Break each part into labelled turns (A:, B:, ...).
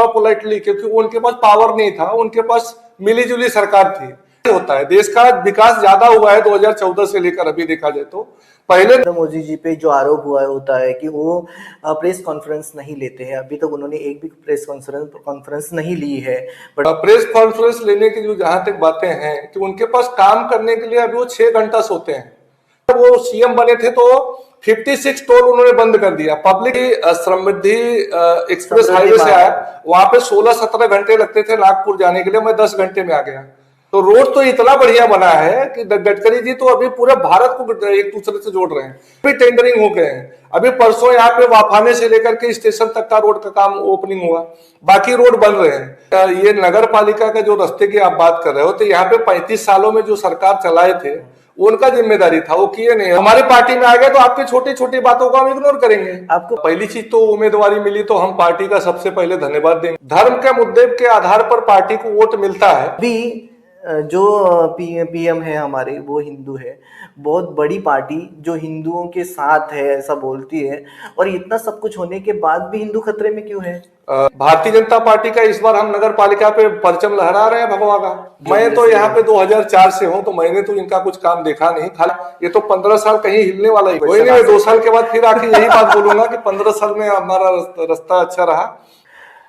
A: थोड़ा पोलाइटली, क्योंकि उनके पास पावर नहीं था, उनके पास मिलीजुली सरकार थी। होता है, देश का विकास ज्यादा हुआ है 2014 से लेकर अभी देखा जाए तो। पहले
B: मोदी जी पे जो आरोप हुआ होता है कि वो प्रेस कॉन्फ्रेंस नहीं लेते हैं, अभी तक उन्होंने एक भी प्रेस कॉन्फ्रेंस नहीं ली है। बट
A: प्रेस कॉन्फ्रेंस लेने की जो जहां तक बातें हैं कि उनके पास काम करने के लिए अभी वो 6 घंटा सोते हैं। वो सीएम बने थे तो 56 टोल उन्होंने बंद कर दिया। पब्लिक समृद्धि एक्सप्रेस हाईवे से आया, वहां पे 16-17 घंटे लगते थे नागपुर जाने के लिए, मैं 10 घंटे में आ गया। तो रोड तो इतना बढ़िया बना है कि गडकरी जी तो अभी पूरे भारत को एक दूसरे से जोड़ रहे हैं। अभी टेंडरिंग हो गए हैं, अभी परसों यहाँ पे वाफाने से लेकर के स्टेशन तक का रोड का काम ओपनिंग हुआ, बाकी रोड बन रहे हैं। ये नगर पालिका का जो रास्ते की आप बात कर रहे हो, तो यहाँ पे 35 सालों में जो सरकार चलाए थे उनका जिम्मेदारी था, वो किए नहीं। हमारी पार्टी में आ गए तो आपकी छोटी छोटी बातों को हम इग्नोर करेंगे। आपको पहली चीज तो उम्मीदवारी मिली तो हम पार्टी का सबसे पहले धन्यवाद देंगे। धर्म के मुद्दे के आधार पर पार्टी को वोट मिलता है।
B: अभी जो पीएम है हमारे, वो हिंदू है, बहुत बड़ी पार्टी जो हिंदुओं के साथ है ऐसा बोलती है, और इतना सब कुछ होने के बाद भी हिंदू खतरे में क्यों है?
A: भारतीय जनता पार्टी का इस बार हम नगर पालिका पे परचम लहरा रहे हैं भगवा का। मैं तो यहाँ पे 2004 से हूँ, तो मैंने तो इनका कुछ काम देखा नहीं। खाली ये तो 15 साल कहीं हिलने वाला ही कोई नहीं। 2 साल के बाद फिर आके यही बात बोलूंगा कि 15 साल में हमारा रास्ता अच्छा रहा।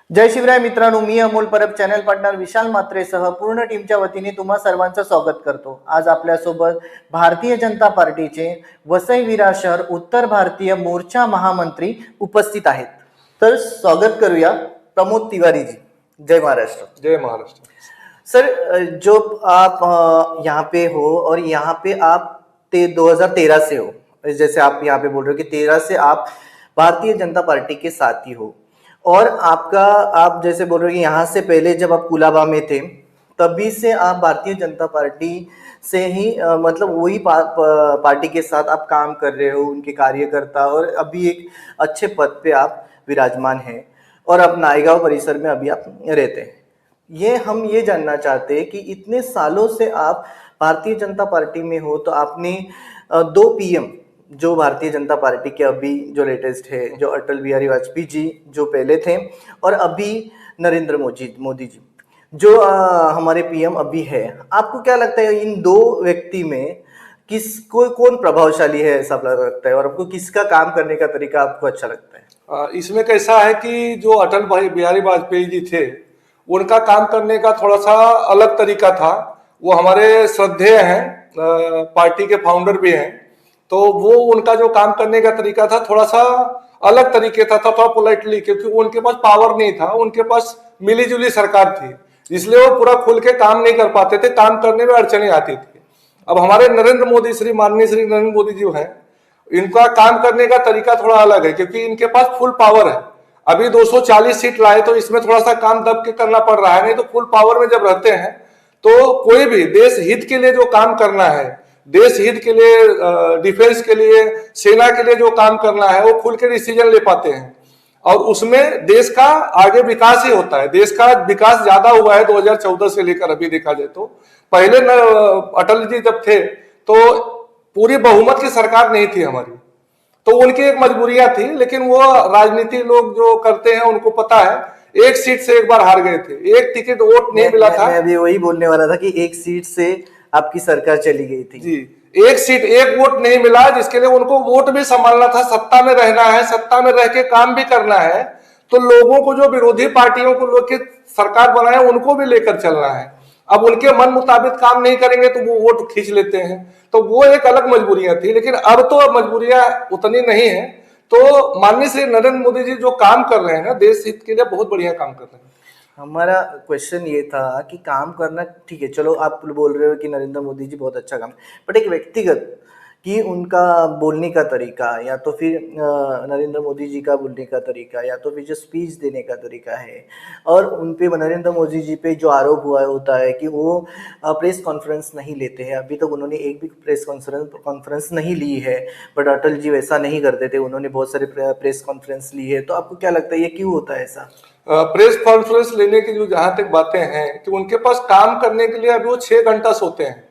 B: जय शिवराय मित्रांनो, मी अमोल परब, चॅनल पार्टनर विशाल मात्रेसह पूर्ण टीमच्या वतीने तुम्हा सर्वांचं स्वागत करतो। आज आपल्यासोबत भारतीय जनता पार्टीचे वसई विरार शहर उत्तर भारतीय मोर्चा महामंत्री उपस्थित आहेत। तर स्वागत करूया प्रमोद तिवारी जी। जय महाराष्ट्र।
A: जय महाराष्ट्र।
B: सर, जो आप यहाँ पे हो और यहाँ पे आप 2013 से हो, जैसे आप यहाँ पे बोल रहे हो कि 13 से आप भारतीय जनता पार्टी के साथी हो, और आप जैसे बोल रहे हो कि यहाँ से पहले जब आप कुलाबा में थे तभी से आप भारतीय जनता पार्टी से ही मतलब वही पार्टी के साथ आप काम कर रहे हो, उनके कार्यकर्ता, और अभी एक अच्छे पद पे आप विराजमान हैं, और अब नायगांव परिसर में अभी आप रहते हैं। हम ये जानना चाहते हैं कि इतने सालों से आप भारतीय जनता पार्टी में हो, तो आपने 2 पीएम जो भारतीय जनता पार्टी के अभी जो लेटेस्ट है, जो अटल बिहारी वाजपेयी जी जो पहले थे, और अभी नरेंद्र मोदी जी जो हमारे पीएम अभी है, आपको क्या लगता है इन 2 व्यक्ति में कौन प्रभावशाली है ऐसा लगता है, और आपको किसका काम करने का तरीका आपको अच्छा लगता है?
A: इसमें कैसा है कि जो अटल बिहारी वाजपेयी जी थे, उनका काम करने का थोड़ा सा अलग तरीका था। वो हमारे श्रद्धेय हैं, पार्टी के फाउंडर भी हैं, तो वो उनका जो काम करने का तरीका था थोड़ा सा अलग तरीके था, थोड़ा पोलाइटली, क्योंकि उनके पास पावर नहीं था, उनके पास मिलीजुली सरकार थी, इसलिए वो पूरा खुल के काम नहीं कर पाते थे, काम करने में अड़चने आती थी। अब हमारे माननीय श्री नरेंद्र मोदी जी हैं, इनका काम करने का तरीका थोड़ा अलग है, क्योंकि इनके पास फुल पावर है। अभी 240 सीट लाए तो इसमें थोड़ा सा काम दब के करना पड़ रहा है, नहीं तो फुल पावर में जब रहते हैं तो कोई भी देश हित के लिए जो काम करना है, देश हित के लिए, डिफेंस के लिए, सेना के लिए जो काम करना है, वो खुल के डिसीजन ले पाते हैं, और उसमें देश का आगे विकास ही होता है। देश का विकास ज्यादा हुआ है 2014 से लेकर अभी देखा जाए तो। पहले अटल जी जब थे तो पूरी बहुमत की सरकार नहीं थी हमारी, तो उनकी एक मजबूरियां थी, लेकिन वो राजनीति लोग जो करते हैं उनको पता है, एक सीट से एक बार हार गए थे, एक टिकट वोट नहीं मिला था।
B: मैं अभी वही बोलने वाला था कि एक सीट से आपकी सरकार चली गई थी
A: जी, एक सीट, एक वोट नहीं मिला, जिसके लिए उनको वोट भी संभालना था, सत्ता में रहना है, सत्ता में रह के काम भी करना है, तो लोगों को, जो विरोधी पार्टियों को लोग के सरकार बनाए, उनको भी लेकर चलना है। अब उनके मन मुताबिक काम नहीं करेंगे तो वो वोट खींच लेते हैं, तो वो एक अलग मजबूरियां थी, लेकिन अब तो मजबूरियां उतनी नहीं है। तो माननीय श्री नरेंद्र मोदी जी जो काम कर रहे हैं ना, देश हित के लिए बहुत बढ़िया काम कर रहे हैं।
B: हमारा क्वेश्चन ये था कि काम करना ठीक है, चलो आप बोल रहे हो कि नरेंद्र मोदी जी बहुत अच्छा काम, बट एक व्यक्तिगत कि उनका बोलने का तरीका, या तो फिर नरेंद्र मोदी जी का बोलने का तरीका, या तो फिर जो स्पीच देने का तरीका है, और उन पे नरेंद्र मोदी जी पे जो आरोप हुआ होता है कि वो प्रेस कॉन्फ्रेंस नहीं लेते हैं, अभी तक उन्होंने एक भी प्रेस कॉन्फ्रेंस नहीं ली है, बट अटल जी वैसा नहीं करते थे, उन्होंने बहुत सारे प्रेस कॉन्फ्रेंस ली है। तो आपको क्या लगता है ये क्यों होता है ऐसा?
A: प्रेस कॉन्फ्रेंस लेने की जो जहां तक बातें हैं कि उनके पास काम करने के लिए अभी वो 6 घंटा सोते हैं,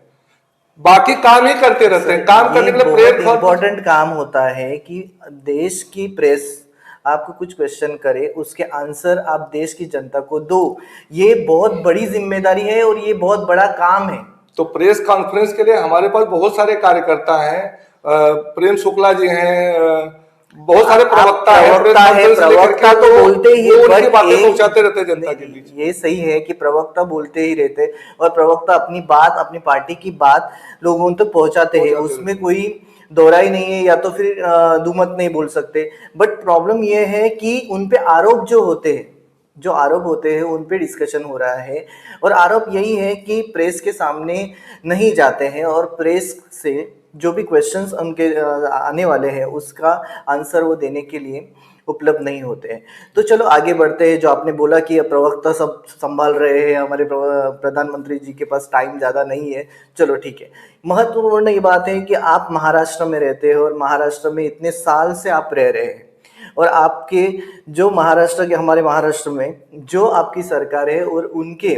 A: बाकी काम ही करते रहते हैं। काम करने के लिए
B: बहुत इम्पोर्टेंट काम होता है कि देश की प्रेस आपको कुछ क्वेश्चन करे, उसके आंसर आप देश की जनता को दो। ये बहुत बड़ी जिम्मेदारी है और ये बहुत बड़ा काम है।
A: तो प्रेस कॉन्फ्रेंस के लिए हमारे पास बहुत सारे कार्यकर्ता हैं, प्रेम शुक्ला जी हैं, बहुत सारे प्रवक्ता हैं।
B: प्रवक्ता तो बोलते ही
A: वो उनकी बातें पहुंचाते रहते जनता के बीच।
B: ये सही है कि प्रवक्ता बोलते ही रहते और प्रवक्ता अपनी बात, अपनी पार्टी की बात लोगों तक पहुंचाते हैं, उसमें कोई दोहरा ही नहीं है, या तो फिर दुमत नहीं बोल सकते। बट प्रॉब्लम ये है कि उनपे आरोप जो होते हैं उन पे डिस्कशन हो रहा है, और आरोप यही है कि प्रेस के सामने नहीं जाते हैं और प्रेस से जो भी क्वेश्चंस उनके आने वाले हैं उसका आंसर वो देने के लिए उपलब्ध नहीं होते हैं। तो चलो आगे बढ़ते हैं। जो आपने बोला कि प्रवक्ता सब संभाल रहे हैं, हमारे प्रधानमंत्री जी के पास टाइम ज़्यादा नहीं है, चलो ठीक है। महत्वपूर्ण ये बात है कि आप महाराष्ट्र में रहते हो और महाराष्ट्र में इतने साल से आप रह रहे हैं, और आपके जो महाराष्ट्र के, हमारे महाराष्ट्र में जो आपकी सरकार है और उनके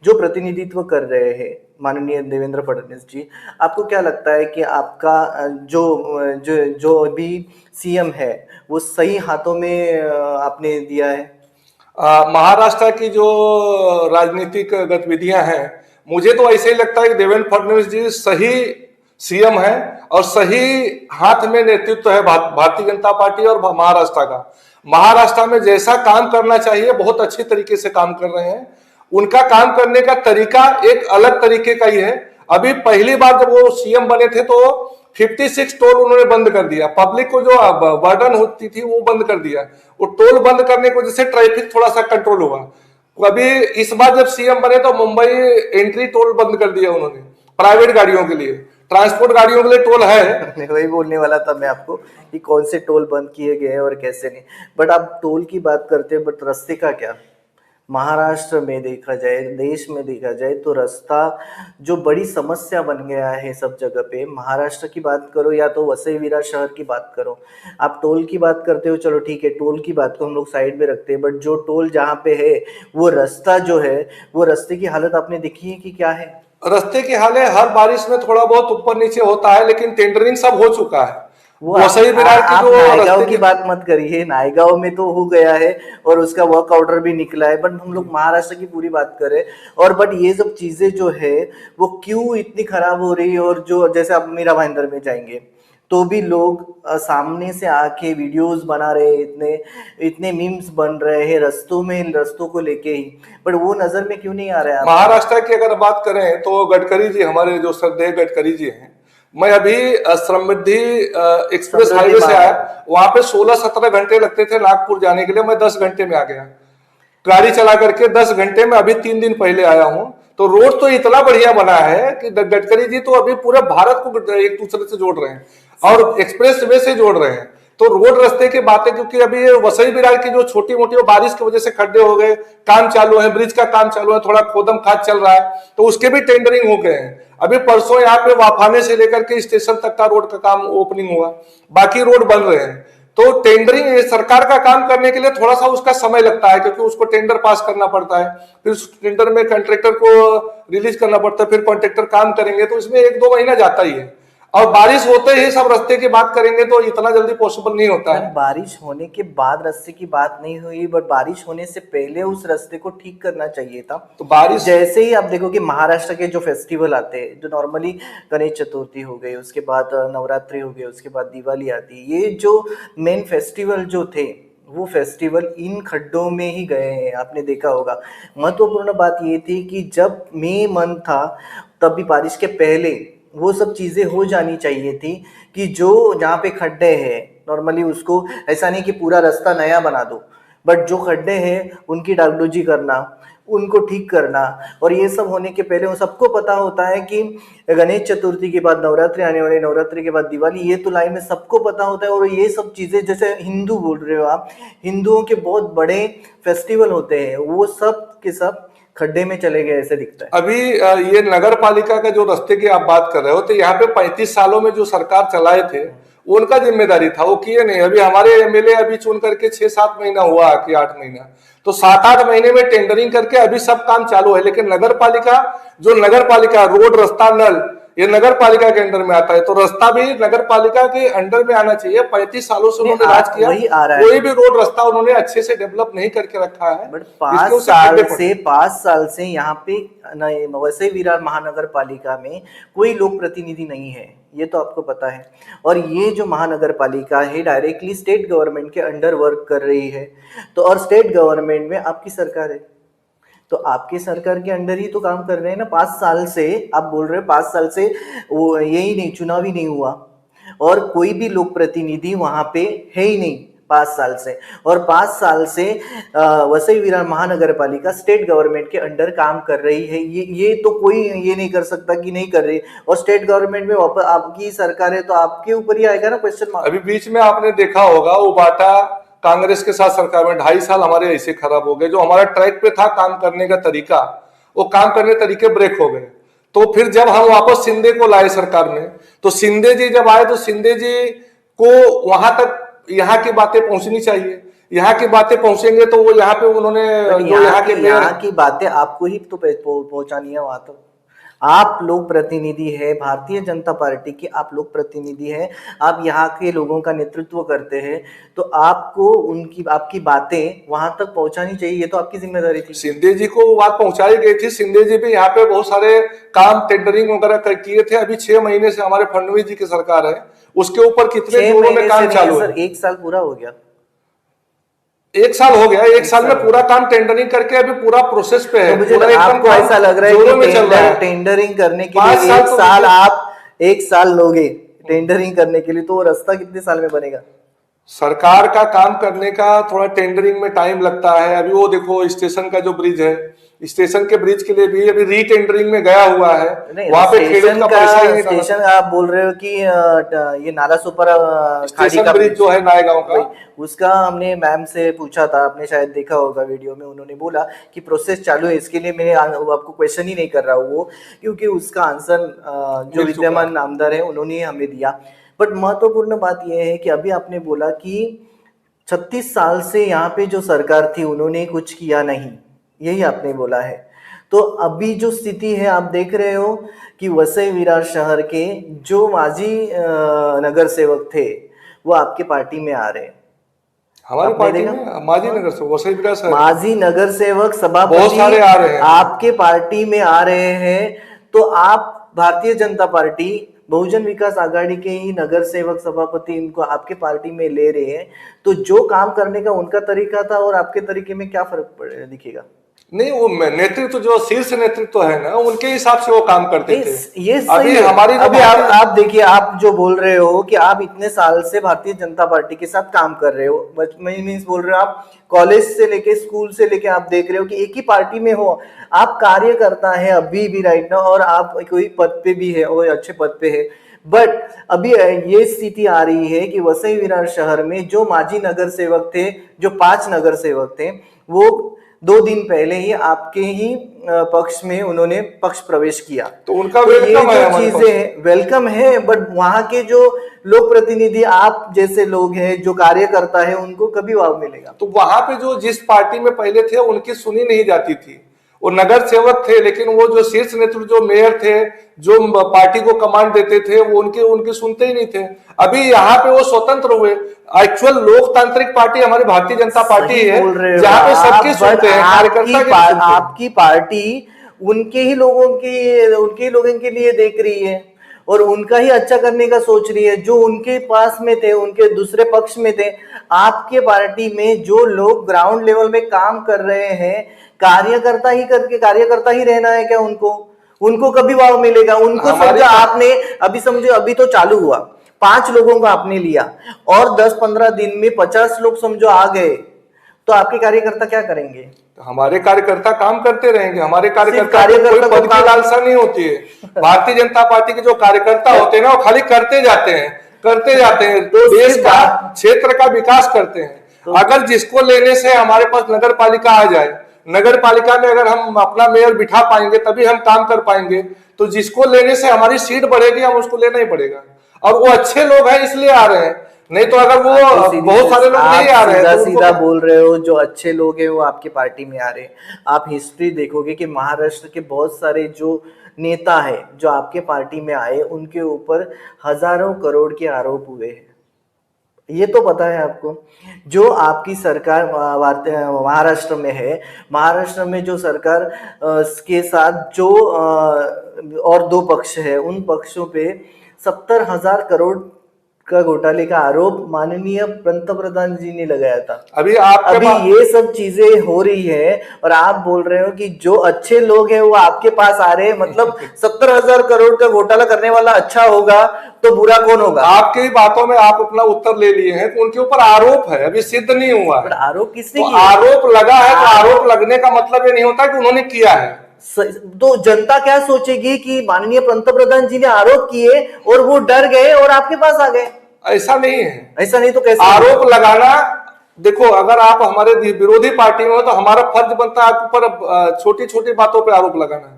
B: जो प्रतिनिधित्व कर रहे हैं माननीय देवेंद्र फडणवीस जी, आपको क्या लगता है कि आपका जो जो जो अभी सीएम है वो सही हाथों में आपने दिया है?
A: महाराष्ट्र की जो राजनीतिक गतिविधियां हैं, मुझे तो ऐसे ही लगता है कि देवेंद्र फडणवीस जी सही सीएम है और सही हाथ में नेतृत्व है भारतीय जनता पार्टी और महाराष्ट्र का। महाराष्ट्र में जैसा काम करना चाहिए बहुत अच्छे तरीके से काम कर रहे हैं। उनका काम करने का तरीका एक अलग तरीके का ही है। अभी पहली बार जब वो सीएम बने थे तो 56 टोल उन्होंने बंद कर दिया, पब्लिक को जो बर्डन होती थी वो बंद कर दिया। वो टोल बंद करने की वजह से ट्रैफिक थोड़ा सा कंट्रोल हुआ। अभी इस बार जब सीएम बने तो मुंबई एंट्री टोल बंद कर दिया उन्होंने प्राइवेट गाड़ियों के लिए। ट्रांसपोर्ट गाड़ियों के लिए टोल है।
B: वही बोलने वाला था मैं आपको कि कौन से टोल बंद किए गए हैं और कैसे नहीं। बट आप टोल की बात करते हैं, बट रास्ते का क्या? महाराष्ट्र में देखा जाए, देश में देखा जाए तो रास्ता जो बड़ी समस्या बन गया है सब जगह पे। महाराष्ट्र की बात करो या तो वसई विरार शहर की बात करो, आप टोल की बात करते हो, चलो ठीक है, टोल की बात को हम लोग साइड में रखते हैं। बट जो टोल जहाँ पे है वो रास्ता जो है, वो रास्ते की हालत आपने देखी है कि क्या है?
A: रास्ते की हालत हर बारिश में थोड़ा बहुत ऊपर नीचे होता है, लेकिन टेंडरिंग सब हो चुका है।
B: वो सही आप नायगांव की बात मत करिए, नायगांव में तो हो गया है और उसका वर्क ऑर्डर भी निकला है। बट हम लोग महाराष्ट्र की पूरी बात करें, और बट ये सब चीजें जो है वो क्यों इतनी खराब हो रही है? और जो जैसे आप मीरा भाईंदर में जाएंगे तो भी लोग सामने से आके वीडियोस बना रहे हैं, इतने इतने मीम्स बन रहे हैं रस्तों को लेके ही, बट वो नजर में क्यों नहीं आ रहा है?
A: महाराष्ट्र की अगर बात करें तो गडकरी जी, हमारे जो श्रद्धेय गडकरी जी हैं, मैं अभी समृद्धि एक्सप्रेस हाईवे से आया, वहां पे 16-17 घंटे लगते थे नागपुर जाने के लिए, मैं 10 घंटे में आ गया गाड़ी चला करके। 10 घंटे में अभी 3 दिन पहले आया हूं। तो रोड तो इतना बढ़िया बना है कि गडकरी जी तो अभी पूरे भारत को एक दूसरे से जोड़ रहे हैं और एक्सप्रेस वे से जोड़ रहे हैं। तो रोड रास्ते की बातें, क्योंकि अभी ये वसई विरार की जो छोटी मोटी बारिश की वजह से खड्डे हो गए, काम चालू है, ब्रिज का काम चालू है, थोड़ा खोदम खाद चल रहा है, तो उसके भी टेंडरिंग हो गए हैं। अभी परसों यहाँ पे वाफाने से लेकर के स्टेशन तक का रोड का काम ओपनिंग हुआ, बाकी रोड बन रहे हैं। तो टेंडरिंग सरकार का काम करने के लिए थोड़ा सा उसका समय लगता है, क्योंकि उसको टेंडर पास करना पड़ता है, फिर उस टेंडर में कॉन्ट्रैक्टर को रिलीज करना पड़ता है, फिर कॉन्ट्रैक्टर काम करेंगे, तो इसमें 1-2 महीना जाता ही है। और बारिश होते ही सब रास्ते की बात करेंगे तो इतना जल्दी पॉसिबल नहीं होता है।
B: बारिश होने के बाद रास्ते की बात नहीं हुई, बट बारिश होने से पहले उस रास्ते को ठीक करना चाहिए था।
A: तो बारिश
B: जैसे ही आप देखो कि महाराष्ट्र के जो फेस्टिवल आते हैं, जो नॉर्मली गणेश चतुर्थी हो गई, उसके बाद नवरात्रि हो गई, उसके बाद दिवाली आती है, ये जो मेन फेस्टिवल जो थे वो फेस्टिवल इन खड्डों में ही गए हैं, आपने देखा होगा। महत्वपूर्ण बात ये थी कि जब मई मंथ था तब भी बारिश के पहले वो सब चीज़ें हो जानी चाहिए थी कि जो जहाँ पे खड्डे हैं नॉर्मली उसको ऐसा नहीं कि पूरा रास्ता नया बना दो, बट जो खड्डे हैं उनकी डागडोजी करना, उनको ठीक करना। और ये सब होने के पहले वो सबको पता होता है कि गणेश चतुर्थी के बाद नवरात्रि आने वाली, नवरात्रि के बाद दिवाली, ये तो लाइन में सबको पता होता है। और ये सब चीज़ें जैसे हिंदू बोल रहे हो आप, हिंदुओं के बहुत बड़े फेस्टिवल होते हैं, वो सब के सब खड्डे में चले गए ऐसे दिखता है।
A: अभी ये नगर पालिका का जो रास्ते की आप बात कर रहे हो, तो यहाँ पे 35 सालों में जो सरकार चलाए थे उनका जिम्मेदारी था, वो किए नहीं। अभी हमारे एमएलए अभी चुन करके 6-7 महीना हुआ कि 8 महीना, तो 7-8 महीने में टेंडरिंग करके अभी सब काम चालू है। लेकिन नगर पालिका रोड, रास्ता, नल, ये नगर पालिका के अंडर में आता है, तो रास्ता भी नगर पालिका के अंडर में आना चाहिए। 35 सालों से उन्होंने राज किया,
B: वही आ रहा है।
A: कोई भी रोड रास्ता उन्होंने अच्छे से डेवलप नहीं करके रखा है।
B: बट
A: इसलिए उसे खड्डे पड़े।
B: 5 साल से यहाँ पे वसई विरार महानगर पालिका में कोई लोक प्रतिनिधि नहीं है, ये तो आपको पता है। और ये जो महानगर पालिका है डायरेक्टली स्टेट गवर्नमेंट के अंडर वर्क कर रही है, तो और स्टेट गवर्नमेंट में आपकी सरकार है, तो आपकी सरकार के अंडर ही तो काम कर रहे हैं ना। 5 साल से आप बोल रहे हो, 5 साल से वो यही नहीं, चुनाव ही नहीं हुआ और कोई भी लोक प्रतिनिधि वहां पे है ही नहीं 5 साल से। और 5 साल से वसई विरार महानगर पालिका स्टेट गवर्नमेंट के अंडर काम कर रही है। ये तो कोई ये नहीं कर सकता कि नहीं कर रही। और स्टेट गवर्नमेंट में वापस आपकी सरकार है, तो आपके ऊपर ही आएगा ना क्वेश्चन मार्क।
A: अभी बीच में आपने देखा होगा, वो बाटा कांग्रेस के साथ सरकार में 2.5 साल हमारे ऐसे खराब हो गए। जो हमारा ट्रैक पे था काम करने का तरीका, वो काम करने तरीके ब्रेक हो गए। तो फिर जब हम वापस शिंदे को लाए सरकार में, तो शिंदे जी जब आए, तो शिंदे जी को वहां तक यहाँ की बातें पहुंचनी चाहिए। यहाँ की बातें पहुंचेंगे तो वो यहाँ पे उन्होंने जो
B: यहाँ की बातें आपको ही तो पहुंचानी है वहां तक। आप लोग प्रतिनिधि है, भारतीय जनता पार्टी के आप लोग प्रतिनिधि है, आप यहाँ के लोगों का नेतृत्व करते हैं, तो आपको आपकी बातें वहां तक पहुंचानी चाहिए, ये तो आपकी जिम्मेदारी थी।
A: शिंदे जी को वो बात पहुंचाई गई थी। शिंदे जी भी यहाँ पे बहुत सारे काम टेंडरिंग वगैरह किए थे। अभी 6 महीने से हमारे फडणवीस जी की सरकार है, उसके ऊपर कितने जोरों में काम चालू है।
B: 1 साल पूरा हो गया,
A: 1 साल हो गया। 1 साल में पूरा काम टेंडरिंग करके अभी पूरा प्रोसेस पे है।
B: तो मुझे आपको ऐसा लग रहा है कि टेंडरिंग करने के लिए 1 साल आप 1 साल लोगे टेंडरिंग करने के लिए, तो वो रास्ता कितने साल में बनेगा?
A: सरकार का काम करने का थोड़ा टेंडरिंग में टाइम लगता है। अभी वो देखो स्टेशन का जो ब्रिज है, स्टेशन के ब्रिज के लिए भी अभी रीटेंडरिंग में गया हुआ है। वहां पे खेड़ूत का पैसा ही नहीं।
B: स्टेशन आप बोल रहे हो कि ये नाला सुपर
A: खाड़ी का ब्रिज जो है नायगांव का,
B: उसका हमने मैम से पूछा था, आपने शायद देखा होगा वीडियो में। उन्होंने बोला कि प्रोसेस चालू है, इसके लिए मैंने आपको क्वेश्चन ही नहीं कर रहा हूँ वो, क्योंकि उसका आंसर जो विद्यमान नामदार है उन्होंने हमें दिया। बट महत्वपूर्ण बात यह है कि अभी आपने बोला कि 36 साल से यहाँ पे जो सरकार थी उन्होंने कुछ किया नहीं, यही आपने बोला है। तो अभी जो स्थिति है आप देख रहे हो कि वसई विरार शहर के जो माजी नगर सेवक थे वो आपके पार्टी में आ रहे हैं।
A: हमारी पार्टी में माजी नगर सेवक, वसई विरार शहर
B: माजी नगर सेवक सभापति
A: बहुत सारे आ रहे हैं,
B: आपके पार्टी में आ रहे हैं। तो आप भारतीय जनता पार्टी बहुजन विकास आघाड़ी के ही नगर सेवक सभापति इनको आपके पार्टी में ले रहे हैं, तो जो काम करने का उनका तरीका था और आपके तरीके में क्या फर्क दिखेगा?
A: नहीं, वो नेतृत्व जो शीर्ष नेतृत्व है ना, उनके हिसाब से वो काम करते थे।
B: ये सही है। अभी आप देखिए, आप जो बोल रहे हो कि आप इतने साल से भारतीय जनता पार्टी के साथ काम कर रहे हो, मीन्स बोल रहे हो आप कॉलेज से लेके स्कूल से लेके आप देख रहे हो कि एक ही पार्टी में हो, आप कार्यकर्ता है अभी भी राइट ना, और आप कोई पद पे भी है और अच्छे पद पे है। बट अभी ये स्थिति आ रही है कि वसई विरार शहर में जो माजी नगर सेवक थे, जो 5 नगर सेवक थे, वो 2 दिन पहले ही आपके ही पक्ष में उन्होंने पक्ष प्रवेश किया।
A: तो उनका
B: तो ये जो चीजें वेलकम है, बट वहां के जो लोक प्रतिनिधि आप जैसे लोग हैं, जो कार्यकर्ता है, उनको कभी वाव मिलेगा?
A: तो वहां पे जो जिस पार्टी में पहले थे उनकी सुनी नहीं जाती थी। वो नगर सेवक थे, लेकिन वो जो शीर्ष नेतृत्व जो मेयर थे, जो पार्टी को कमांड देते थे, वो उनके सुनते ही नहीं थे। अभी यहाँ पे वो स्वतंत्र हुए। एक्चुअल लोकतांत्रिक पार्टी हमारी भारतीय जनता पार्टी है, जहाँ पे सबकी सुनते हैं, कार्यकर्ता।
B: आपकी पार्टी उनके ही लोगों के लिए देख रही है और उनका ही अच्छा करने का सोच रही है, जो उनके पास में थे, उनके दूसरे पक्ष में थे। आपके पार्टी में जो लोग ग्राउंड लेवल में काम कर रहे हैं, कार्यकर्ता ही रहना है क्या? उनको कभी वाव मिलेगा? उनको समझो आपने अभी तो चालू हुआ, 5 लोगों को आपने लिया और 10-15 दिन में 50 लोग समझो आ गए, तो आपके कार्यकर्ता क्या करेंगे?
A: हमारे कार्यकर्ता काम करते रहेंगे। हमारे कार्यकर्ता कोई पद की लालसा नहीं होती है। भारतीय जनता पार्टी के जो कार्यकर्ता होते हैं ना, वो खाली करते जाते हैं, तो देश का, क्षेत्र का विकास करते हैं। अगर जिसको लेने से हमारे पास नगर पालिका आ जाए, नगर पालिका में अगर हम अपना मेयर बिठा पाएंगे तभी हम काम कर पाएंगे। तो जिसको लेने से हमारी सीट बढ़ेगी, हम उसको लेना ही पड़ेगा। और वो अच्छे लोग हैं इसलिए आ रहे हैं। नहीं तो अगर वो
B: आप
A: बहुत सारे लोग नहीं आ रहे हैं
B: सीधा
A: तो
B: सीधा
A: उनको
B: बोल रहे हो, जो अच्छे लोग हैं वो आपकी पार्टी में आ रहे हैं। आप हिस्ट्री देखोगे कि महाराष्ट्र के बहुत सारे जो नेता है जो आपके पार्टी में आए, उनके ऊपर हजारों करोड़ के आरोप हुए हैं। ये तो पता है आपको। जो आपकी सरकार महाराष्ट्र में है, महाराष्ट्र में जो सरकार के साथ जो और दो पक्ष है, उन पक्षों पे 70,000 करोड़ का घोटाले का आरोप माननीय पंतप्रधान जी ने लगाया था।
A: अभी आपके
B: अभी
A: पास
B: ये सब चीजें हो रही है और आप बोल रहे हो कि जो अच्छे लोग हैं वो आपके पास आ रहे हैं, मतलब 70,000 करोड़ का घोटाला करने वाला अच्छा होगा तो बुरा कौन होगा?
A: आपकी ही बातों में आप अपना उत्तर ले लिए हैं, तो उनके ऊपर आरोप है, अभी सिद्ध नहीं हुआ
B: पर
A: है।
B: आरोप किसने
A: तो
B: किया?
A: आरोप लगा है तो आरोप लगने का मतलब ये नहीं होता कि उन्होंने किया है।
B: तो जनता क्या सोचेगी कि माननीय पंतप्रधान जी ने आरोप किए और वो डर गए और आपके पास आ गए?
A: ऐसा नहीं है।
B: ऐसा नहीं तो कैसे?
A: आरोप लगाना, देखो अगर आप हमारे विरोधी पार्टी में हो तो हमारा फर्ज बनता है आपके ऊपर छोटी छोटी बातों पे आरोप लगाना।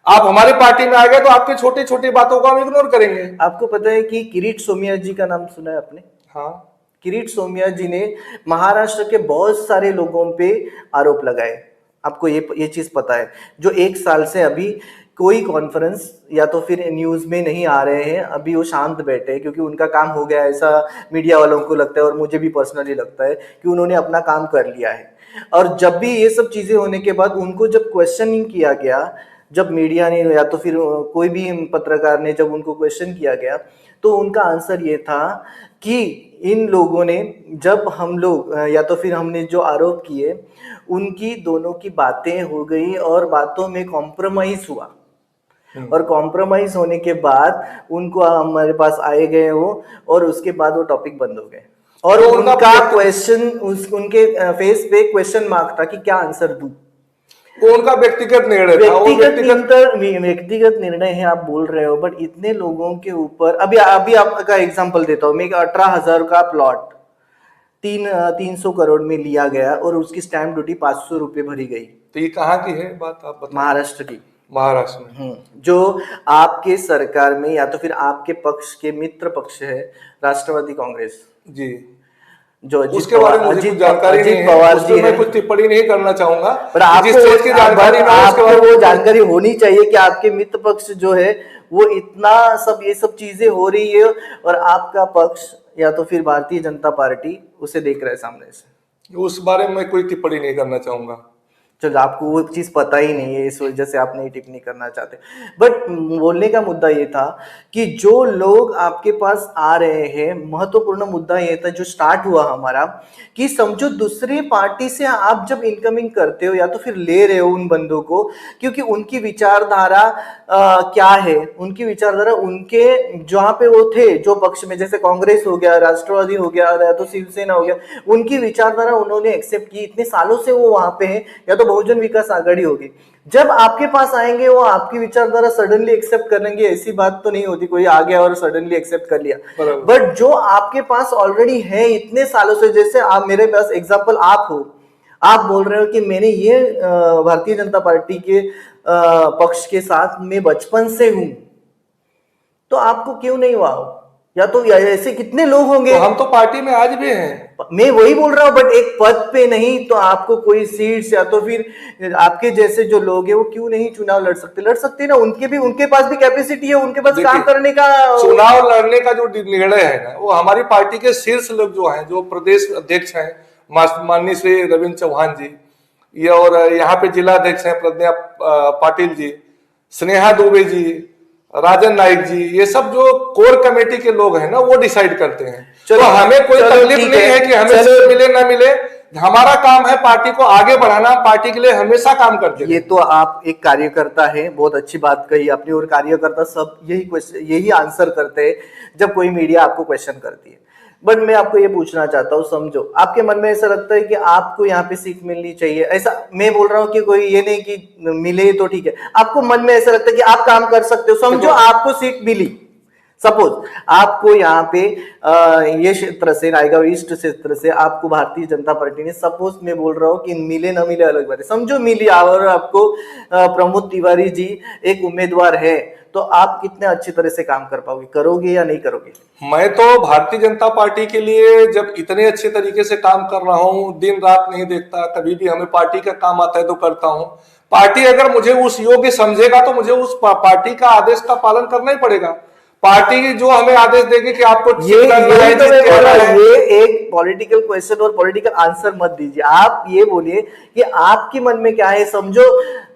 A: आप हमारी पार्टी में आ गए तो आपकी छोटी छोटी बातों को हम इग्नोर करेंगे।
B: आपको पता है कि किरीट सोमैया जी का नाम सुना है आपने?
A: हाँ,
B: किरीट सोमैया जी ने महाराष्ट्र के बहुत सारे लोगों पे आरोप लगाए। आपको ये चीज पता है? जो 1 साल से अभी कोई कॉन्फ्रेंस या तो फिर न्यूज में नहीं आ रहे हैं, अभी वो शांत बैठे हैं क्योंकि उनका काम हो गया, ऐसा मीडिया वालों को लगता है और मुझे भी पर्सनली लगता है कि उन्होंने अपना काम कर लिया है। और जब भी ये सब चीजें होने के बाद उनको जब क्वेश्चनिंग किया गया, जब मीडिया ने या तो फिर कोई भी पत्रकार ने जब उनको क्वेश्चन किया गया, तो उनका आंसर ये था कि इन लोगों ने, जब हम लोग या तो फिर हमने जो आरोप किए, उनकी दोनों की बातें हो गई और बातों में कॉम्प्रोमाइज हुआ और कॉम्प्रोमाइज होने के बाद उनको हमारे पास आए गए वो, और उसके बाद वो टॉपिक बंद हो गए और
A: तो
B: उनका
A: उनका
B: क्वेश्चन, उनके फेस पे क्वेश्चन मार्क था कि क्या आंसर दूं।
A: वो उनका व्यक्तिगत निर्णय था। वो
B: व्यक्तिगत निर्णय है आप बोल रहे हो, बट इतने लोगों के ऊपर, अभी अभी आपका एग्जांपल देता हूँ मैं। 18,000 का प्लॉट 300 करोड़ में लिया गया और उसकी स्टैंप ड्यूटी 500 रुपये भरी गई।
A: तो ये कहाँ की है बात, आप बताओ।
B: महाराष्ट्र की।
A: महाराष्ट्र में
B: जो आपके सरकार में या तो फिर आपके पक्ष के मित्र पक्ष है राष्ट्रवादी कांग्रेस
A: जी,
B: जो
A: उसके बारे में मुझे कुछ जानकारी नहीं है,
B: पवार
A: उस
B: जी
A: पर मैं
B: है।
A: कुछ टिप्पणी नहीं करना चाहूंगा।
B: पर आपको
A: जिस चीज की जानकारी ना हो, उसके बारे में
B: वो जानकारी होनी चाहिए कि आपके मित्र पक्ष जो है वो इतना सब ये सब चीजें हो रही है और आपका पक्ष या तो फिर भारतीय जनता पार्टी उसे देख रहा है सामने से।
A: उस बारे में कोई टिप्पणी नहीं करना चाहूंगा।
B: चलो, आपको वो चीज पता ही नहीं है, इस वजह से आप नहीं टिप्पणी करना चाहते। बट बोलने का मुद्दा ये था कि जो लोग आपके पास आ रहे हैं, महत्वपूर्ण मुद्दा ये था जो स्टार्ट हुआ हमारा, कि समझो दूसरी पार्टी से आप जब इनकमिंग करते हो या तो फिर ले रहे हो उन बंदों को, क्योंकि उनकी विचारधारा क्या है, उनकी विचारधारा उनके जहाँ पे वो थे, जो पक्ष में, जैसे कांग्रेस हो गया, राष्ट्रवादी हो गया या तो शिवसेना हो गया, उनकी विचारधारा उन्होंने एक्सेप्ट की। इतने सालों से वो वहां पे है, या तो बहुजन विकास आघाड़ी होगी। जब आपके पास आएंगे वो आपकी विचारधारा सडनली एक्सेप्ट करेंगे, ऐसी बात तो नहीं होती कोई आ गया और सडनली एक्सेप्ट कर लिया। बट जो आपके पास ऑलरेडी है इतने सालों से, जैसे आप मेरे पास एग्जांपल आप हो, आप बोल रहे हो कि मैंने ये भारतीय जनता पार्टी के पक्ष के साथ मैं बचपन से हूं, तो आपको क्यों नहीं हुआ? या तो ऐसे कितने लोग होंगे।
A: तो हम तो पार्टी में आज भी हैं।
B: मैं वही बोल रहा हूँ, बट एक पद पे नहीं तो आपको कोई सीट्स या तो फिर आपके जैसे जो लोग हैं वो क्यों नहीं चुनाव लड़ सकते ना? उनके पास भी कैपेसिटी है, उनके पास काम करने का।
A: चुनाव लड़ने का जो निर्णय है ना, वो हमारी पार्टी के शीर्ष लोग जो हैं, जो प्रदेश अध्यक्ष हैं माननीय श्री रविंद्र चौहान जी, ये, और यहाँ पे जिला अध्यक्ष हैं प्रज्ञा पाटिल जी, स्नेहा दुबे जी, राजन नाइक जी, ये सब जो कोर कमेटी के लोग हैं ना, वो डिसाइड करते हैं। तो हमें कोई तकलीफ नहीं है कि हमें सीट मिले ना मिले। हमारा काम है पार्टी को आगे बढ़ाना, पार्टी के लिए हमेशा काम करते हैं।
B: ये तो आप एक कार्यकर्ता है, बहुत अच्छी बात कही आपने, और कार्यकर्ता सब यही आंसर करते हैं जब कोई मीडिया आपको क्वेश्चन करती है। बट मैं आपको ये पूछना चाहता हूँ, समझो आपके मन में ऐसा लगता है कि आपको यहाँ पे सीट मिलनी चाहिए, ऐसा मैं बोल रहा हूँ कि कोई ये नहीं कि मिले तो ठीक है, आपको मन में ऐसा लगता है कि आप काम कर सकते हो, समझो आपको सीट मिली, सपोज आपको यहाँ पे ये क्षेत्र से, नायगांव ईस्ट क्षेत्र से आपको भारतीय जनता पार्टी ने, सपोज मैं बोल रहा हूँ कि मिले ना मिले अलग बात है, समझो मिली और आपको प्रमोद तिवारी जी एक उम्मीदवार है, तो आप कितने अच्छी तरह से काम कर पाओगे, करोगे या नहीं करोगे?
A: मैं तो भारतीय जनता पार्टी के लिए जब इतने अच्छे तरीके से काम कर रहा हूँ, दिन रात नहीं देखता, कभी भी हमें पार्टी का काम आता है तो करता हूँ। पार्टी अगर मुझे उस योग्य समझेगा तो मुझे उस पार्टी का आदेश का पालन करना ही पड़ेगा। पार्टी जो हमें आदेश देगी कि आपको
B: ये तो मैं बोल रहा हूं, ये एक पॉलिटिकल क्वेश्चन और पॉलिटिकल आंसर मत दीजिए। आप ये बोलिए कि आपके मन में क्या है, समझो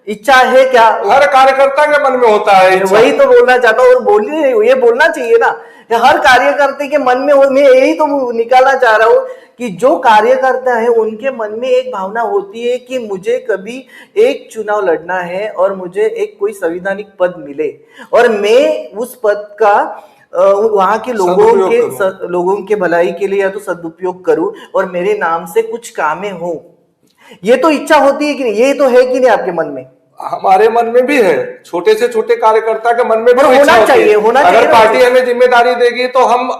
B: इच्छा है क्या?
A: हर कार्यकर्ता के मन में होता है इच्छा।
B: वही तो बोलना चाहता हूँ, और बोलिए, ये बोलना चाहिए ना, हर कार्यकर्ता के मन में मैं यही तो निकालना चाह रहा हूँ कि जो कार्यकर्ता है उनके मन में एक भावना होती है कि मुझे कभी एक चुनाव लड़ना है और मुझे एक कोई संवैधानिक पद मिले और मैं उस पद का वहां के लोगों के भलाई के लिए या तो सदुपयोग करूं और मेरे नाम से कुछ कामें हो। ये तो इच्छा होती है कि नहीं? ये तो है कि नहीं आपके मन में?
A: हमारे मन में भी है, छोटे से छोटे कार्यकर्ता के मन में भी
B: होना चाहिए।
A: अगर पार्टी हमें जिम्मेदारी देगी तो हम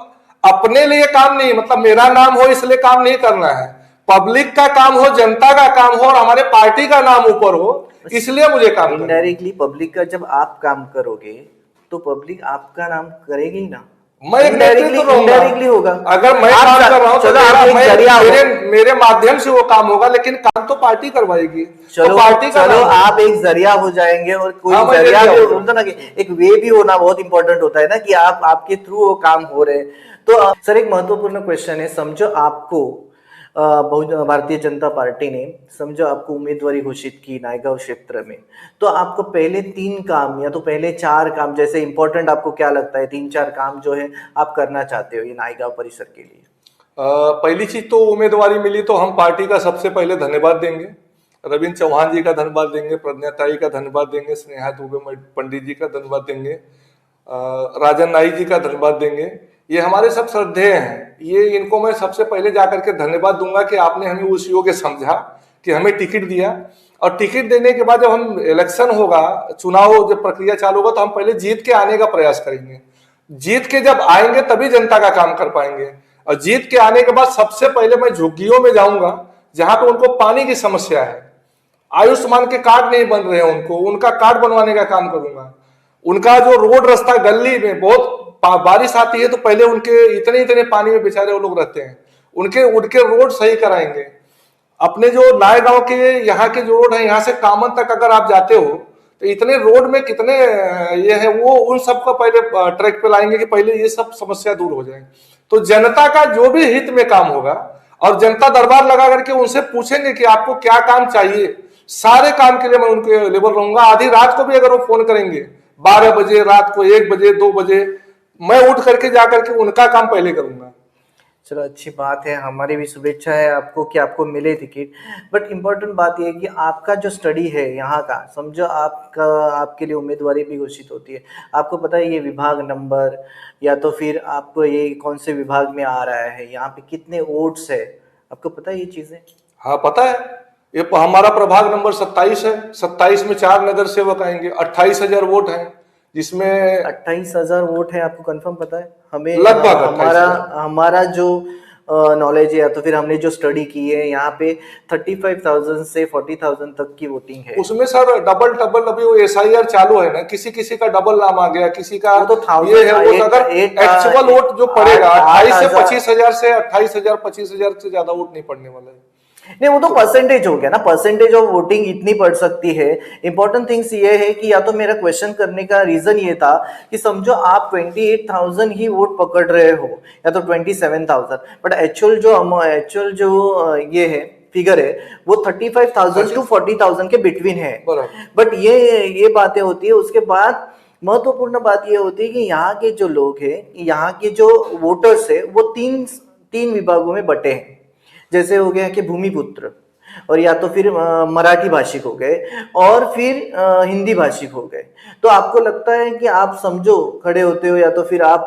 A: अपने लिए काम नहीं, मतलब मेरा नाम हो इसलिए काम नहीं करना है, पब्लिक का काम हो, जनता का काम हो और हमारे पार्टी का नाम ऊपर हो, इसलिए मुझे काम।
B: इनडायरेक्टली पब्लिक का जब आप काम करोगे तो पब्लिक आपका नाम करेगी ही ना।
A: मैं
B: इनडायरेक्टली होगा।
A: अगर मैं काम कर रहा हूं तो मेरे माध्यम से वो काम होगा, लेकिन काम तो पार्टी करवाएगी।
B: चलो
A: तो पार्टी
B: चलो आप एक जरिया हो जाएंगे और कोई जरिया भी होता ना, कि एक वे भी होना बहुत इंपॉर्टेंट होता है ना, कि आप आपके थ्रू वो काम हो रहे। तो सर एक महत्वपूर्ण क्वेश्चन है, समझो आपको भारतीय जनता पार्टी ने समझो आपको उम्मीदवारी घोषित की नायगांव क्षेत्र में, तो आपको पहले 3 काम या तो पहले 4 काम, जैसे इंपॉर्टेंट आपको क्या लगता है 3-4 काम जो है आप करना चाहते हो ये नायगांव परिसर के लिए?
A: पहली चीज तो उम्मीदवारी मिली तो हम पार्टी का सबसे पहले धन्यवाद देंगे, रविंद्र चौहान जी का धन्यवाद देंगे, प्रज्ञाताई का धन्यवाद देंगे, स्नेहा दुबे पंडित जी का धन्यवाद देंगे, राजन नाईक जी का धन्यवाद देंगे। ये हमारे सब श्रद्धेय हैं, ये इनको मैं सबसे पहले जाकर के धन्यवाद दूंगा कि आपने हमें उस योग्य समझा कि हमें टिकट दिया, और टिकट देने के बाद जब हम इलेक्शन होगा, चुनाव जब प्रक्रिया चालू होगा, तो हम पहले जीत के आने का प्रयास करेंगे। जीत के जब आएंगे तभी जनता का काम कर पाएंगे, और जीत के आने के बाद सबसे पहले मैं झुग्गियों में जाऊंगा जहां पे उनको पानी की समस्या है, आयुष्मान के कार्ड नहीं बन रहे हैं, उनको उनका कार्ड बनवाने का काम करूंगा। उनका जो रोड रास्ता गली में बहुत बारिश आती है तो पहले उनके इतने पानी में बेचारे वो लोग रहते हैं, उनके रोड सही कराएंगे। अपने जो नायगांव के यहाँ के जो रोड है, यहाँ से कामन तक अगर आप जाते हो तो इतने रोड में कितने ये है, वो उन सबको पहले ट्रैक पे लाएंगे कि पहले ये सब समस्या दूर हो जाए। तो जनता का जो भी हित में काम होगा, और जनता दरबार लगा करके उनसे पूछेंगे कि आपको क्या काम चाहिए, सारे काम के लिए मैं उनके लेबर रहूंगा। आधी रात को भी अगर वो फोन करेंगे, 12 बजे रात को, 1 बजे 2 बजे, मैं उठ करके जाकर के उनका काम पहले करूंगा।
B: चलो अच्छी बात है, हमारी भी शुभेच्छा है आपको कि आपको मिले टिकट। बट इम्पोर्टेंट बात यह है कि आपका जो स्टडी है यहाँ का, समझो आपके लिए उम्मीदवारी भी घोषित होती है, आपको पता है ये विभाग नंबर या तो फिर आपको ये कौन से विभाग में आ रहा है, यहाँ पे कितने वोट्स है, आपको पता है ये चीजें?
A: हाँ पता है, ये हमारा प्रभाग नंबर 27 है, 27 में 4 नगर सेवक आएंगे, 28,000 वोट हैं, जिसमें
B: 28,000 वोट है, आपको कंफर्म पता है? हमें
A: लगभग
B: हमारा जो नॉलेज है या तो फिर हमने जो स्टडी की है, यहाँ पे 35,000 से 40,000 तक की वोटिंग है।
A: उसमें सर डबल अभी वो SIR चालू है ना, किसी का डबल नाम आ गया, किसी का
B: वो तो
A: ये है, वो अगर एक्चुअल वोट जो पड़ेगा 28 से 25,000 से 28,000 25,000 से ज्यादा वोट नहीं पड़ने वाला है।
B: नहीं, वो तो परसेंटेज हो गया ना, परसेंटेज ऑफ वोटिंग इतनी पड़ सकती है। इंपॉर्टेंट थिंग्स ये है कि या तो मेरा क्वेश्चन करने का रीजन ये था कि समझो आप 28,000 ही वोट पकड़ रहे हो या तो 27,000, बट एक्चुअल जो ये है फिगर है वो 35,000 टू 40,000 के बिटवीन है। बट ये बातें होती है। उसके बाद महत्वपूर्ण बात ये होती है कि यहाँ के जो लोग हैं, यहाँ के जो वोटर्स है वो तीन विभागों में बटे हैं। जैसे हो गया कि भूमिपुत्र, और या तो फिर मराठी भाषिक हो गए और फिर हिंदी भाषिक हो गए। तो आपको लगता है कि आप समझो खड़े होते हो या तो फिर आप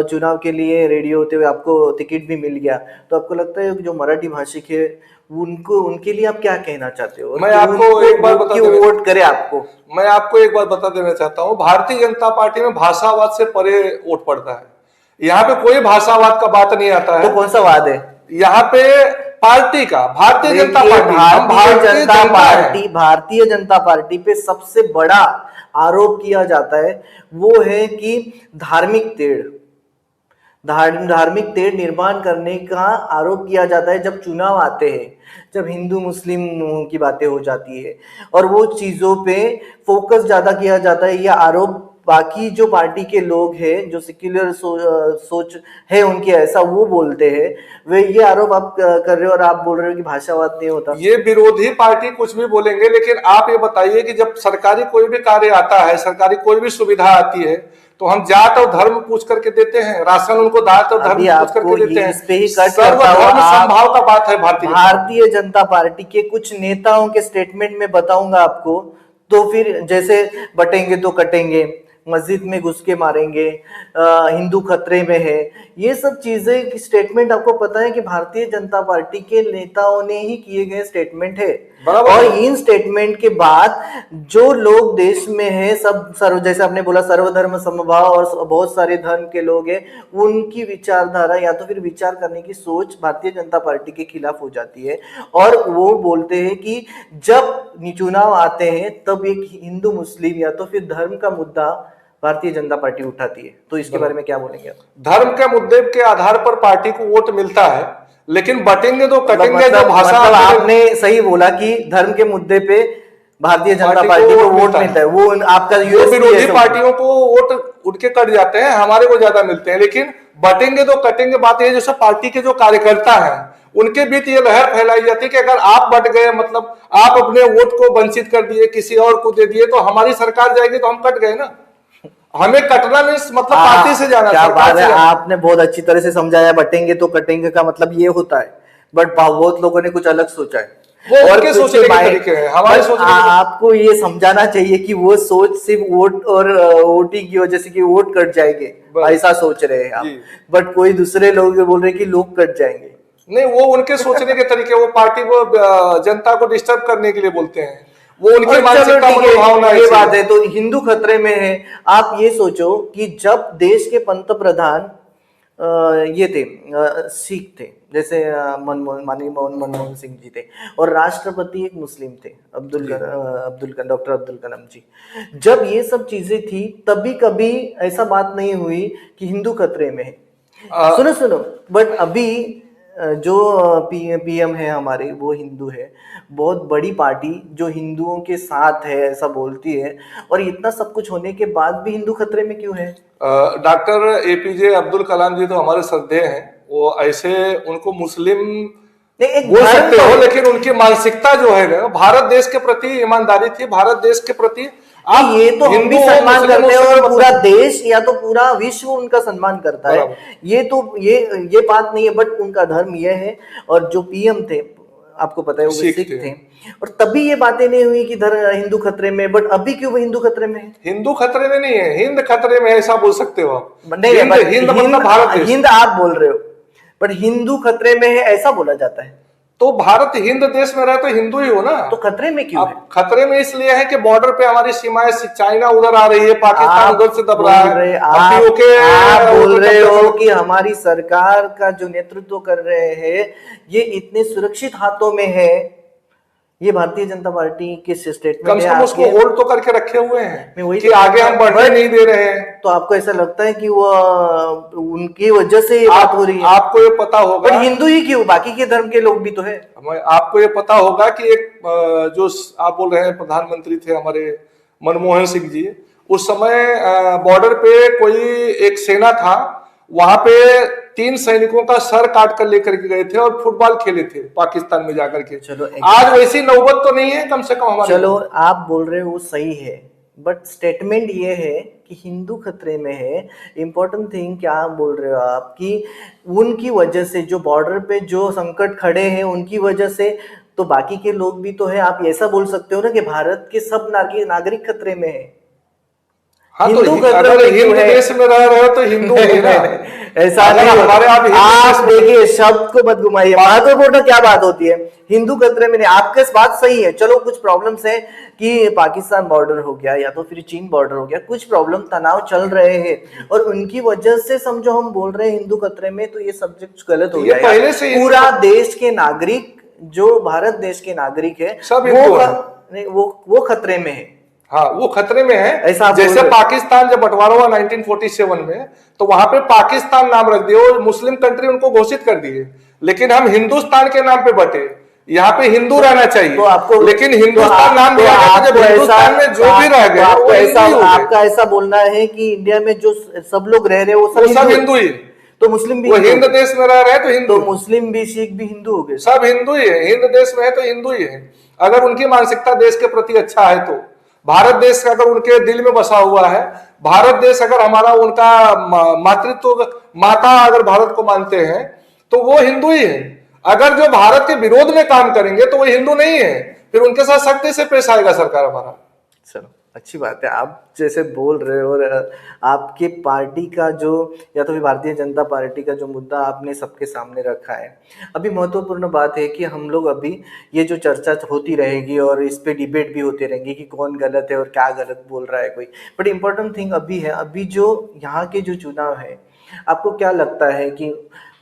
B: चुनाव के लिए रेडी होते हुए आपको टिकट भी मिल गया, तो आपको लगता है कि जो मराठी भाषिक है उनको उनके लिए आप क्या कहना चाहते हो और
A: मैं
B: कि
A: आपको
B: उनको
A: एक बात
B: वो
A: बता
B: क्यों
A: देना
B: वोट करे आपको?
A: मैं आपको एक बात बता देना चाहता हूँ, भारतीय जनता पार्टी में भाषावाद से परे वोट पड़ता है। यहाँ पे कोई भाषावाद का बात नहीं आता
B: तो
A: है।
B: कौन सा वाद है?
A: यहाँ पे पार्टी का, भारतीय जनता
B: देखिए,
A: पार्टी, हम भारतीय जनता है।
B: भारतीय जनता पार्टी पे सबसे बड़ा आरोप किया जाता है वो है कि धार्मिक तेढ़ निर्माण करने का आरोप किया जाता है जब चुनाव आते हैं, जब हिंदू मुस्लिम की बातें हो जाती है और वो चीजों पे फोकस ज्यादा किया जाता है। यह आरोप बाकी जो पार्टी के लोग हैं जो सेक्युलर सोच है उनकी, ऐसा वो बोलते हैं। वे ये आरोप आप कर रहे हो और आप बोल रहे हो कि भाषावाद नहीं होता।
A: ये विरोधी पार्टी कुछ भी बोलेंगे, लेकिन आप ये बताइए कि जब सरकारी कोई भी कार्य आता है, सरकारी कोई भी सुविधा आती है, तो हम जात और धर्म पूछ करके देते हैं, राशन उनको जात और धर्म
B: अभी
A: पूछ करके
B: आपको
A: देते हैं।
B: इस पे ही कट करता
A: सर्वधर्म
B: हूँ।
A: समभाव का बात है
B: भारतीय जनता पार्टी के कुछ नेताओं के स्टेटमेंट में बताऊंगा आपको, तो फिर जैसे बटेंगे तो कटेंगे, मस्जिद में घुस के मारेंगे, हिंदू खतरे में है, ये सब चीजें की स्टेटमेंट आपको पता है कि भारतीय जनता पार्टी के नेताओं ने ही किए गए स्टेटमेंट है।
A: बराबर।
B: और इन स्टेटमेंट के बाद जो लोग देश में है सब जैसे आपने बोला सर्वधर्म समभाव और बहुत सारे धर्म के लोग हैं, उनकी विचारधारा या तो फिर विचार करने की सोच भारतीय जनता पार्टी के खिलाफ हो जाती है और वो बोलते हैं कि जब चुनाव आते हैं तब एक हिंदू मुस्लिम या तो फिर धर्म का मुद्दा भारतीय जनता पार्टी उठाती है। तो इसके बारे में क्या बोलेंगे आप?
A: धर्म के मुद्दे के आधार पर पार्टी को वोट मिलता है, लेकिन बटेंगे तो कटेंगे। जो भाषा
B: आपने सही बोला कि धर्म के मुद्दे पे भारतीय जनता पार्टी को वोट मिलता है, वो आपका
A: विरोधी पार्टियों को वोट उनके कट जाते हैं, हमारे को ज्यादा मिलते हैं। लेकिन बटेंगे तो कटेंगे बात है, जैसे पार्टी के जो कार्यकर्ता हैं उनके बीच ये लहर फैलाई जाती है कि अगर आप बट गए, मतलब आप अपने वोट को वंचित कर दिए, किसी और को दे दिए, तो हमारी सरकार जाएगी तो हम कट गए ना। हमें कटना नहीं, मतलब पार्टी से जाना।
B: क्या बात है, आपने बहुत अच्छी तरह से समझाया। बटेंगे तो कटेंगे का मतलब ये होता है, बट बहुत लोगों ने कुछ अलग सोचा है।
A: वो उनके सोचने के तरीके हैं, हमारे सोचने
B: आपको ये समझाना चाहिए कि वो सोच सिर्फ वोट और वोटिंग की वजह से कि वोट कट जाएंगे ऐसा सोच रहे हैं आप, बट कोई दूसरे लोग बोल रहे हैं कि लोग कट जाएंगे।
A: नहीं, वो उनके सोचने के तरीके, वो पार्टी को जनता को डिस्टर्ब करने के लिए बोलते हैं, वो उनकी मानसिकता मनोभावना।
B: ये बात है तो हिंदू खतरे में है। आप ये सोचो कि जब देश के पंतप्रधान ये थे सिख थे, जैसे माननीय मनमोहन सिंह जी थे, और राष्ट्रपति एक मुस्लिम थे डॉक्टर अब्दुल कलाम जी। जब ये सब चीजें थी तभी कभी ऐसा बात नहीं हुई कि हिंदू खतरे में है। सुनो, बट अभी जो पीएम है हमारे वो हिंदू है, बहुत बड़ी पार्टी जो हिंदुओं के साथ है ऐसा बोलती है, और इतना सब कुछ होने के बाद भी हिंदू खतरे में क्यों है?
A: डॉक्टर एपीजे अब्दुल कलाम जी तो हमारे श्रद्धेय हैं, वो ऐसे उनको मुस्लिम बोल सकते हो, लेकिन उनकी मानसिकता जो है ना, भारत देश के प्रति ईमानदारी थी, भारत देश के प्रति
B: ये तो हम भी सम्मान करते हैं और पूरा देश या तो पूरा विश्व उनका सम्मान करता है। ये तो ये बात नहीं है, बट उनका धर्म ये है। और जो पीएम थे आपको पता है वो सिख थे, और तभी ये बातें नहीं हुई कि हिंदू खतरे में। बट अभी क्यों वो हिंदू खतरे में है?
A: हिंदू खतरे में नहीं है, हिंद खतरे में, ऐसा बोल सकते हो आप।
B: हिंद मतलब भारत देश, हिंद आप बोल रहे हो, बट हिंदू खतरे में है ऐसा बोला जाता है।
A: तो भारत हिंद देश में रहे तो हिंदू ही हो ना।
B: तो खतरे में क्यों है?
A: खतरे में इसलिए है कि बॉर्डर पे हमारी सीमाएं, चाइना उधर आ रही है, पाकिस्तान उधर से दब रहा है।
B: आप बोल रहे हो कि हमारी सरकार का जो नेतृत्व कर रहे हैं ये इतने सुरक्षित हाथों में है। ये भारतीय जनता पार्टी के स्टेटमेंट
A: कम से कम उसको होल्ड तो करके रखे हुए हैं कि
B: तो
A: आगे हम बढ़ने नहीं दे रहे हैं।
B: तो आपको ऐसा लगता है कि वो उनकी वजह से ये बात हो रही है?
A: आपको ये पता होगा,
B: बट हिंदू ही क्यों, बाकी के धर्म के लोग भी तो है।
A: आपको ये पता होगा कि एक जो आप बोल रहे हैं प्रधानमंत्री थे हमारे मनमोहन सिंह जी, उस समय बॉर्डर पे कोई एक सेना था, वहां पे 3 सैनिकों का सर काट कर लेकर के गए थे और फुटबॉल खेले थे पाकिस्तान में जाकर के।
B: चलो
A: आज वैसी नौबत तो नहीं है कम से कम हमारे।
B: चलो आप बोल रहे हो वो सही है, बट स्टेटमेंट ये है कि हिंदू खतरे में है। इंपॉर्टेंट थिंग क्या बोल रहे हो आप कि उनकी वजह से जो बॉर्डर पे जो संकट खड़े हैं उनकी वजह से तो बाकी के लोग भी तो है। आप ऐसा बोल सकते हो ना कि भारत के सब नागरिक खतरे में है।
A: हाँ, तो
B: हिंदू खतरे
A: अगर
B: में क्यों
A: हिंद
B: है?
A: देश में रह रहे हो तो हिंदू
B: नहीं,
A: हुए ना।
B: नहीं, नहीं, ऐसा
A: अगर
B: नहीं
A: हमारे आप हिंदू
B: आप
A: देश में,
B: देखिए, शब्द को मत घुमाइए। महत्वपूर्ण क्या बात होती है? हिंदू खतरे में नहीं, आपके बात सही है। चलो कुछ प्रॉब्लम्स है कि पाकिस्तान बॉर्डर हो गया या तो फिर चीन बॉर्डर हो गया, कुछ प्रॉब्लम तनाव चल रहे हैं और उनकी वजह से समझो हम बोल रहे हैं हिंदू खतरे में, तो ये सब्जेक्ट गलत हो
A: ये
B: गया यार।
A: पहले से
B: पूरा देश के नागरिक, जो भारत देश के नागरिक है,
A: सब हिंदू हैं।
B: नहीं, वो खतरे में है।
A: हाँ, वो खतरे में है।
B: ऐसा आप बोल
A: जैसे
B: रहे हो।
A: पाकिस्तान जब बंटवारा हुआ 1947 में, तो वहां पे पाकिस्तान नाम रख दिया और मुस्लिम कंट्री उनको घोषित कर दिए, लेकिन हम हिंदुस्तान के नाम पे बटे। यहाँ पे हिंदू रहना चाहिए,
B: तो आपको,
A: लेकिन हिंदुस्तान नाम दिया गया था। जब हिंदुस्तान में जो भी रह गए वो हिंदू ही हो गए।
B: आपका ऐसा बोलना है कि इंडिया में जो सब लोग रह रहे हैं वो
A: वो सब हिंदू ही,
B: तो मुस्लिम भी
A: वो
B: हिंदू
A: हिंद
B: हो गए।
A: देश में रह रहे हैं तो
B: तो
A: हिंदू,
B: मुस्लिम भी, सिख भी हिंदू हो गए।
A: सब हिंदू ही है। हिंद देश में है तो हिंदू ही है। अगर उनकी मानसिकता देश के प्रति अच्छा है तो, भारत देश अगर उनके दिल में बसा हुआ है, भारत देश अगर हमारा उनका मातृत्व, माता अगर भारत को मानते हैं तो वो हिंदू ही है। अगर जो भारत के विरोध में काम करेंगे तो वो हिंदू नहीं है, फिर उनके साथ सख्ती से पेश आएगा सरकार हमारा।
B: चलो अच्छी बात है, आप जैसे बोल रहे हो। और आपके पार्टी का जो, या तो फिर भारतीय जनता पार्टी का जो मुद्दा आपने सबके सामने रखा है, अभी महत्वपूर्ण बात है कि हम लोग अभी ये जो चर्चा होती रहेगी और इस पे डिबेट भी होती रहेंगी कि कौन गलत है और क्या गलत बोल रहा है कोई। बट इम्पोर्टेंट थिंग अभी है, अभी जो यहाँ के जो चुनाव है, आपको क्या लगता है कि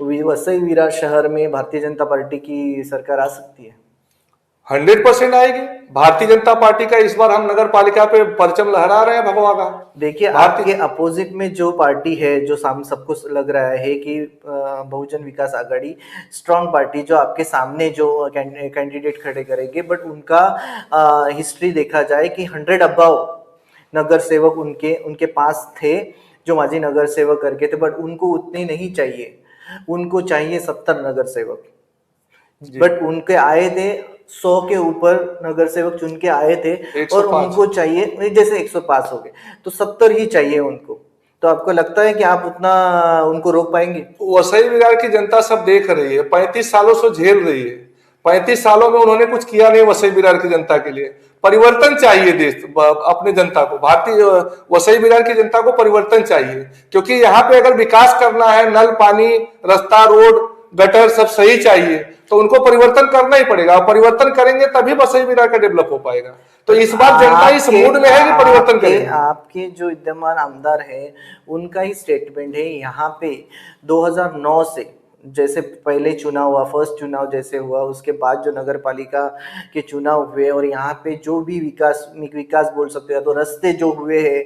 B: वसई विरार शहर में भारतीय जनता पार्टी की सरकार आ सकती है?
A: 100% आएगी। भारतीय जनता पार्टी का इस बार हम नगर पालिका पे परचम लहरा रहे हैं भगवा का।
B: देखिए, आपके अपोजिट में जो पार्टी है, जो सबको लग रहा है कि बहुजन विकास आघाड़ी स्ट्रांग पार्टी, जो आपके सामने जो कैंडिडेट खड़े करेंगे, बट उनका हिस्ट्री देखा जाए कि 100 अबाव नगर सेवक उनके पास थे, जो माजी नगर सेवक करके थे, बट उनको उतने नहीं चाहिए। उनको चाहिए 70 नगर सेवक, बट उनके आए थे 100 के ऊपर नगर सेवक चुन के आए थे, और उनको चाहिए, जैसे 105 हो गए, तो 70 ही चाहिए उनको। तो आपको लगता है कि आप उतना उनको रोक पाएंगे?
A: वसई विरार की जनता सब देख रही है, 35 सालों से झेल रही है। 35 सालों में उन्होंने कुछ किया नहीं वसई विरार की जनता के लिए। परिवर्तन चाहिए देश, अपने जनता को, भारतीय वसई विरार की जनता को परिवर्तन चाहिए, क्योंकि यहाँ पे अगर विकास करना है, नल, पानी, रास्ता, रोड, गटर सब सही चाहिए, तो उनको परिवर्तन करना ही पड़ेगा। परिवर्तन करेंगे तभी वसई विरार का डेवलप हो पाएगा। तो इस बार जनता इस मूड में है कि परिवर्तन करेंगे।
B: आपके जो विद्यमान आमदार है, उनका ही स्टेटमेंट है यहाँ पे 2009 से, जैसे पहले चुनाव हुआ, फर्स्ट चुनाव जैसे हुआ, उसके बाद जो नगर पालिका के चुनाव हुए, और यहाँ पे जो भी विकास बोल सकते हैं, तो रास्ते जो हुए हैं,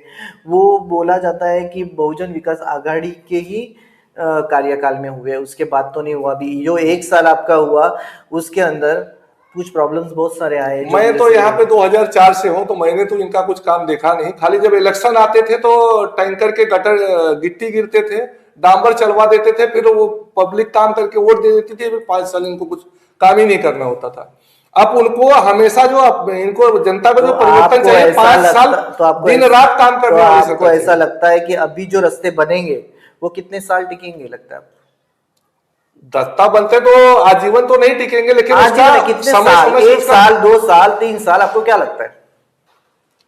B: वो बोला जाता है कि बहुजन विकास आघाड़ी के ही कार्यकाल में हुए। उसके बाद तो नहीं हुआ। अभी जो 1 साल आपका हुआ, उसके अंदर कुछ प्रॉब्लम्स बहुत सारे आए।
A: मैं तो यहाँ पे 2004 से हूँ, तो मैंने तो इनका कुछ काम देखा नहीं। खाली जब इलेक्शन आते थे तो टैंकर के गटर गिट्टी गिरते थे, डांबर चलवा देते थे, फिर वो पब्लिक काम करके वोट दे देती थी, फिर 5 साल इनको कुछ काम ही नहीं करना होता था। अब उनको हमेशा जो इनको जनता को जो परिवर्तन चाहिए, 5 साल दिन रात काम करने वाली सरकार।
B: आपको ऐसा लगता है कि अभी जो रास्ते बनेंगे वो कितने साल टिकेंगे, लगता है आपको?
A: दस्ता बनते तो आजीवन तो नहीं टिकेंगे, लेकिन उसका
B: कितने साल, 1 साल, 2 साल, 3 साल, आपको क्या लगता है?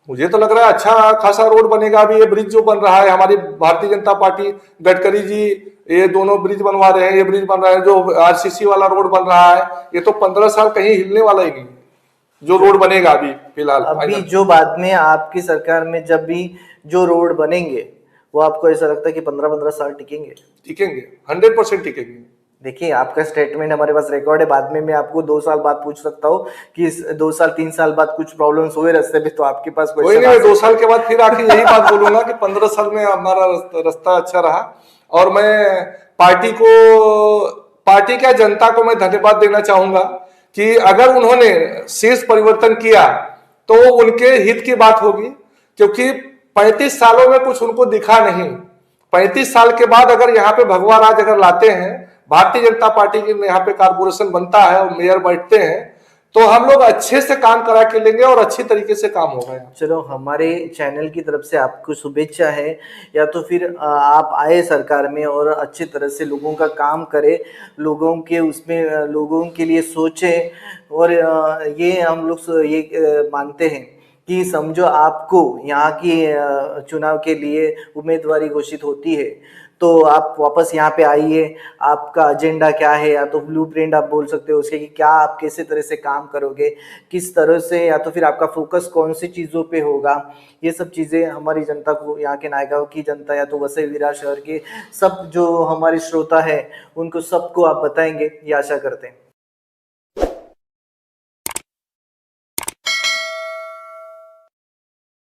A: मुझे तो लग रहा है अच्छा खासा रोड बनेगा। अभी ये ब्रिज जो बन रहा है, हमारी भारतीय जनता पार्टी, गडकरी जी ये दोनों ब्रिज बनवा रहे हैं। ये ब्रिज बन रहा है, जो आरसीसी वाला रोड बन रहा है, ये तो 15 साल कहीं हिलने वाला ही नहीं, जो रोड बनेगा अभी फिलहाल।
B: अभी जो बाद में आपकी सरकार में जब भी जो रोड बनेंगे, वो आपको ऐसा लगता है कि 15-15 साल टिकेंगे?
A: टिकेंगे, 100% टिकेंगे।
B: देखिए, आपका स्टेटमेंट हमारे पास रिकॉर्ड है। बाद में मैं आपको 2 साल बाद पूछ सकता हूँ कि 2 साल 3 साल बाद कुछ प्रॉब्लम्स हुए रास्ते पे, तो आपके पास
A: कोई नहीं, 2 साल के बाद फिर आके यही बात बोलूंगा कि 15 साल में हमारा रास्ता अच्छा रहा। और मैं पार्टी का जनता को मैं धन्यवाद देना चाहूंगा कि अगर उन्होंने शीर्ष परिवर्तन किया तो उनके हित की बात होगी, क्योंकि 35 सालों में कुछ उनको दिखा नहीं। 35 साल के बाद अगर यहाँ पे भगवा राज अगर लाते हैं, भारतीय जनता पार्टी के यहाँ पे कारपोरेशन बनता है और मेयर बैठते हैं, तो हम लोग अच्छे से काम करा के लेंगे और अच्छी तरीके से काम होगा यहाँ।
B: चलो, हमारे चैनल की तरफ से आपको शुभेच्छा है, या तो फिर आप आए सरकार में और अच्छी तरह से लोगों का काम करें, लोगों के उसमें लोगों के लिए सोचें। और ये हम लोग ये मानते हैं कि समझो आपको यहाँ की चुनाव के लिए उम्मीदवारी घोषित होती है, तो आप वापस यहाँ पे आइए। आपका एजेंडा क्या है, या तो ब्लूप्रिंट आप बोल सकते हो उसके, कि क्या आप कैसे तरह से काम करोगे, किस तरह से, या तो फिर आपका फोकस कौन सी चीज़ों पे होगा। ये सब चीज़ें हमारी जनता को, यहाँ के नायगांव की जनता या तो वसई विरार शहर के सब जो हमारे श्रोता है उनको सबको आप बताएंगे, ये आशा करते हैं।